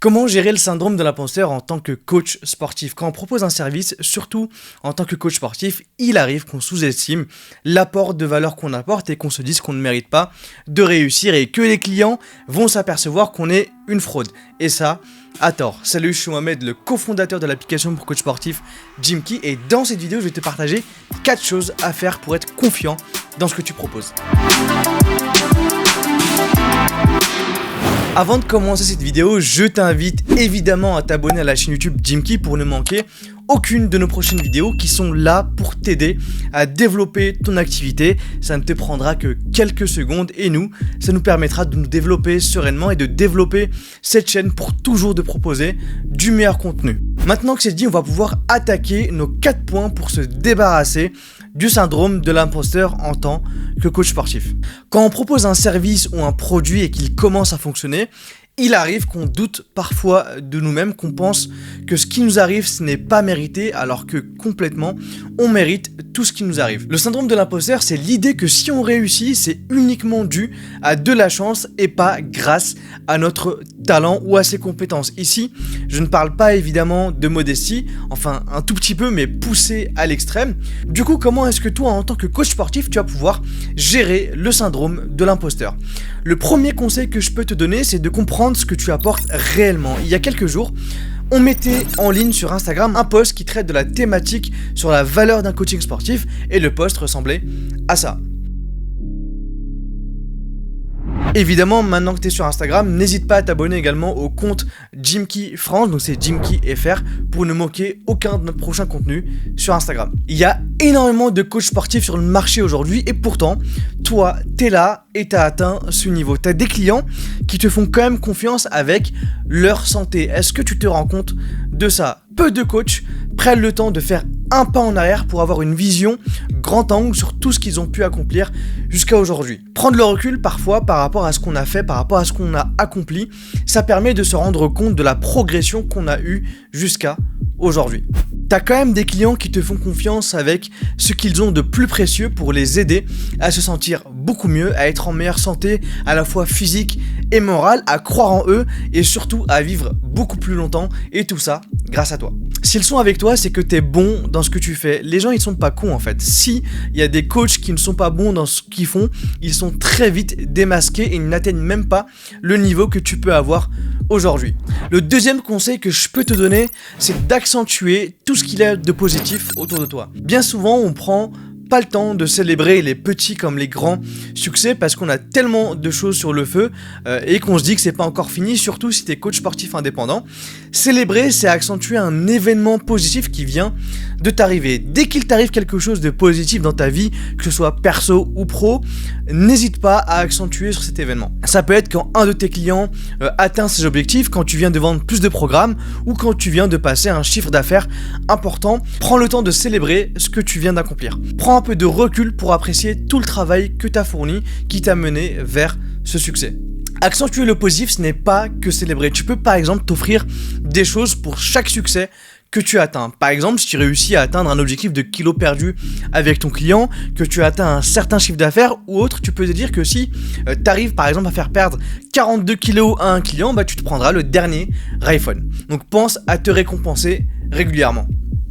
Comment gérer le syndrome de l'imposteur en tant que coach sportif? Quand on propose un service, surtout en tant que coach sportif, il arrive qu'on sous-estime l'apport de valeur qu'on apporte et qu'on se dise qu'on ne mérite pas de réussir et que les clients vont s'apercevoir qu'on est une fraude. Et ça, à tort. Salut, je suis Mohamed, le cofondateur de l'application pour coach sportif Gymkey, et dans cette vidéo, je vais te partager 4 choses à faire pour être confiant dans ce que tu proposes. Avant de commencer cette vidéo, je t'invite évidemment à t'abonner à la chaîne YouTube Gymkey pour ne manquer aucune de nos prochaines vidéos qui sont là pour t'aider à développer ton activité. Ça ne te prendra que quelques secondes et ça nous permettra de nous développer sereinement et de développer cette chaîne pour toujours te proposer du meilleur contenu. Maintenant que c'est dit, on va pouvoir attaquer nos 4 points pour se débarrasser du syndrome de l'imposteur en tant que coach sportif. Quand on propose un service ou un produit et qu'il commence à fonctionner, il arrive qu'on doute parfois de nous-mêmes, qu'on pense que ce qui nous arrive, ce n'est pas mérité, alors que complètement, on mérite tout ce qui nous arrive. Le syndrome de l'imposteur, c'est l'idée que si on réussit, c'est uniquement dû à de la chance et pas grâce à notre talent ou à ses compétences. Ici, je ne parle pas évidemment de modestie, enfin un tout petit peu, mais poussé à l'extrême. Du coup, comment est-ce que toi, en tant que coach sportif, tu vas pouvoir gérer le syndrome de l'imposteur? Le premier conseil que je peux te donner, c'est de comprendre ce que tu apportes réellement. Il y a quelques jours, on mettait en ligne sur Instagram un post qui traite de la thématique sur la valeur d'un coaching sportif et le post ressemblait à ça. Évidemment, maintenant que tu es sur Instagram, n'hésite pas à t'abonner également au compte Gymkey France, donc c'est Gymkey FR, pour ne manquer aucun de notre prochain contenu sur Instagram. Il y a énormément de coachs sportifs sur le marché aujourd'hui et pourtant, toi, t'es là et t'as atteint ce niveau. T'as des clients qui te font quand même confiance avec leur santé. Est-ce que tu te rends compte de ça? Peu de coachs prennent le temps de faire un pas en arrière pour avoir une vision grand angle sur tout ce qu'ils ont pu accomplir jusqu'à aujourd'hui. Prendre le recul parfois par rapport à ce qu'on a fait, par rapport à ce qu'on a accompli, ça permet de se rendre compte de la progression qu'on a eue jusqu'à aujourd'hui. T'as quand même des clients qui te font confiance avec ce qu'ils ont de plus précieux pour les aider à se sentir beaucoup mieux, à être en meilleure santé, à la fois physique et morale, à croire en eux et surtout à vivre beaucoup plus longtemps, et tout ça grâce à toi. S'ils sont avec toi, c'est que t'es bon dans ce que tu fais. Les gens, ils sont pas cons en fait. Si il y a des coachs qui ne sont pas bons dans ce qu'ils font, ils sont très vite démasqués et ils n'atteignent même pas le niveau que tu peux avoir aujourd'hui. Le deuxième conseil que je peux te donner, c'est d'accentuer tout ce qu'il y a de positif autour de toi. Bien souvent, on prend pas le temps de célébrer les petits comme les grands succès parce qu'on a tellement de choses sur le feu et qu'on se dit que c'est pas encore fini, surtout si t'es coach sportif indépendant. Célébrer, c'est accentuer un événement positif qui vient de t'arriver. Dès qu'il t'arrive quelque chose de positif dans ta vie, que ce soit perso ou pro, n'hésite pas à accentuer sur cet événement. Ça peut être quand un de tes clients atteint ses objectifs, quand tu viens de vendre plus de programmes ou quand tu viens de passer un chiffre d'affaires important. Prends le temps de célébrer ce que tu viens d'accomplir. Prends un peu de recul pour apprécier tout le travail que tu as fourni qui t'a mené vers ce succès. Accentuer le positif, ce n'est pas que célébrer. Tu peux par exemple t'offrir des choses pour chaque succès que tu atteins. Par exemple, si tu réussis à atteindre un objectif de kilos perdus avec ton client, que tu atteins un certain chiffre d'affaires ou autre, tu peux te dire que si tu arrives par exemple à faire perdre 42 kilos à un client, tu te prendras le dernier iPhone. Donc pense à te récompenser régulièrement.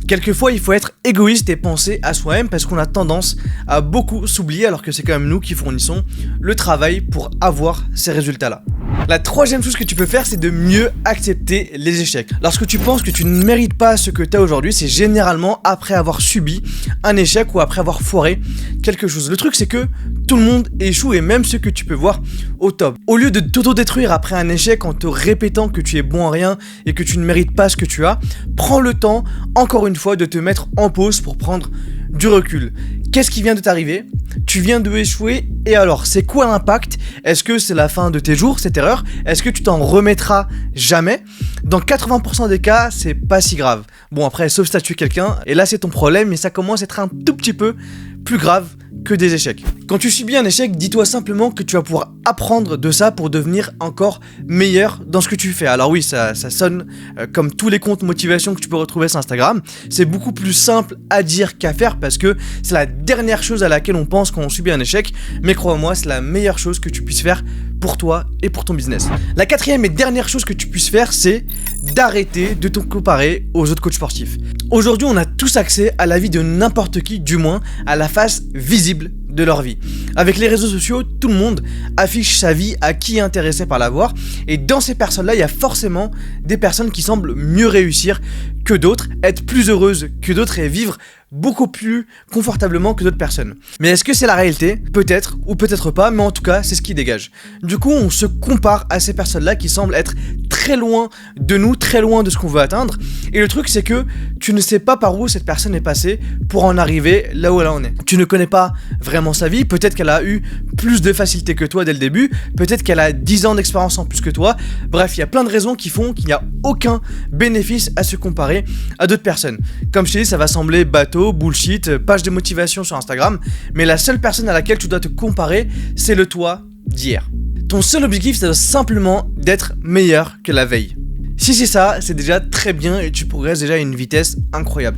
Quelquefois, il faut être égoïste et penser à soi-même parce qu'on a tendance à beaucoup s'oublier alors que c'est quand même nous qui fournissons le travail pour avoir ces résultats-là. La troisième chose que tu peux faire, c'est de mieux accepter les échecs. Lorsque tu penses que tu ne mérites pas ce que tu as aujourd'hui, c'est généralement après avoir subi un échec ou après avoir foiré quelque chose. Le truc, c'est que tout le monde échoue et même ceux que tu peux voir au top. Au lieu de t'auto-détruire après un échec en te répétant que tu es bon en rien et que tu ne mérites pas ce que tu as, prends le temps, encore une fois, de te mettre en pause pour prendre du recul. Qu'est-ce qui vient de t'arriver? Tu viens de échouer et alors c'est quoi l'impact? Est-ce que c'est la fin de tes jours, cette erreur? Est-ce que tu t'en remettras jamais? Dans 80% des cas, c'est pas si grave. Bon après, sauf si t'as tué quelqu'un et là c'est ton problème, mais ça commence à être un tout petit peu plus grave que des échecs. Quand tu subis un échec, dis-toi simplement que tu vas pouvoir apprendre de ça pour devenir encore meilleur dans ce que tu fais. Alors oui, ça sonne comme tous les comptes motivation que tu peux retrouver sur Instagram. C'est beaucoup plus simple à dire qu'à faire parce que c'est la dernière chose à laquelle on pense quand on subit un échec. Mais crois-moi, c'est la meilleure chose que tu puisses faire pour toi et pour ton business. La quatrième et dernière chose que tu puisses faire, c'est d'arrêter de te comparer aux autres coachs sportifs. Aujourd'hui, on a tous accès à la vie de n'importe qui, du moins à la face visible de leur vie. Avec les réseaux sociaux, tout le monde affiche sa vie à qui est intéressé par la voir, et dans ces personnes-là, il y a forcément des personnes qui semblent mieux réussir que d'autres, être plus heureuses que d'autres et vivre beaucoup plus confortablement que d'autres personnes. Mais est-ce que c'est la réalité? Peut-être ou peut-être pas, mais en tout cas, c'est ce qui dégage. Du coup, on se compare à ces personnes-là qui semblent être très loin de nous, très loin de ce qu'on veut atteindre. Et le truc, c'est que tu ne sais pas par où cette personne est passée pour en arriver là où elle en est. Tu ne connais pas vraiment sa vie, peut-être qu'elle a eu plus de facilité que toi dès le début, peut-être qu'elle a 10 ans d'expérience en plus que toi. Bref, il y a plein de raisons qui font qu'il n'y a aucun bénéfice à se comparer à d'autres personnes. Comme je t'ai dit, ça va sembler bateau, bullshit, page de motivation sur Instagram, mais la seule personne à laquelle tu dois te comparer, c'est le toi d'hier. Ton seul objectif, c'est simplement d'être meilleur que la veille. Si c'est ça, c'est déjà très bien et tu progresses déjà à une vitesse incroyable.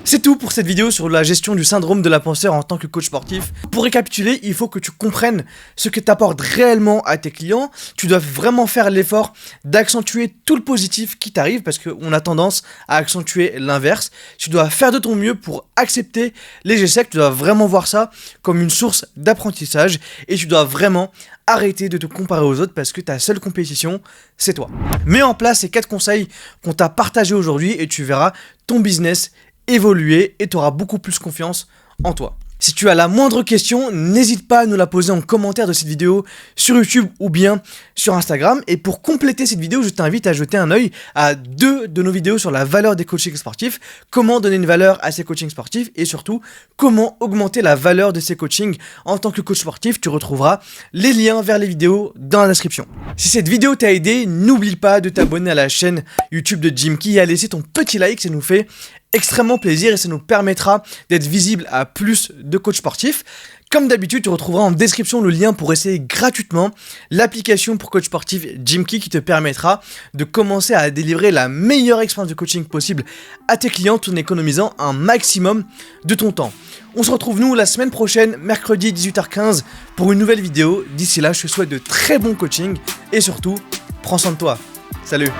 C'est tout pour cette vidéo sur la gestion du syndrome de l'imposteur en tant que coach sportif. Pour récapituler, il faut que tu comprennes ce que tu apportes réellement à tes clients. Tu dois vraiment faire l'effort d'accentuer tout le positif qui t'arrive parce qu'on a tendance à accentuer l'inverse. Tu dois faire de ton mieux pour accepter les échecs. Tu dois vraiment voir ça comme une source d'apprentissage et tu dois vraiment arrêter de te comparer aux autres parce que ta seule compétition, c'est toi. Mets en place ces 4 conseils qu'on t'a partagés aujourd'hui et tu verras ton business évoluer et tu auras beaucoup plus confiance en toi. Si tu as la moindre question, n'hésite pas à nous la poser en commentaire de cette vidéo sur YouTube ou bien sur Instagram. Et pour compléter cette vidéo, je t'invite à jeter un œil à 2 de nos vidéos sur la valeur des coachings sportifs, comment donner une valeur à ces coachings sportifs et surtout comment augmenter la valeur de ces coachings en tant que coach sportif. Tu retrouveras les liens vers les vidéos dans la description. Si cette vidéo t'a aidé, n'oublie pas de t'abonner à la chaîne YouTube de Jim Key et à laisser ton petit like, ça nous fait extrêmement plaisir et ça nous permettra d'être visible à plus de coachs sportifs. Comme d'habitude, tu retrouveras en description le lien pour essayer gratuitement l'application pour coach sportif Jim Key qui te permettra de commencer à délivrer la meilleure expérience de coaching possible à tes clients tout en économisant un maximum de ton temps. On se retrouve nous la semaine prochaine, mercredi 18h15 pour une nouvelle vidéo. D'ici là, je te souhaite de très bons coachings et surtout, prends soin de toi. Salut!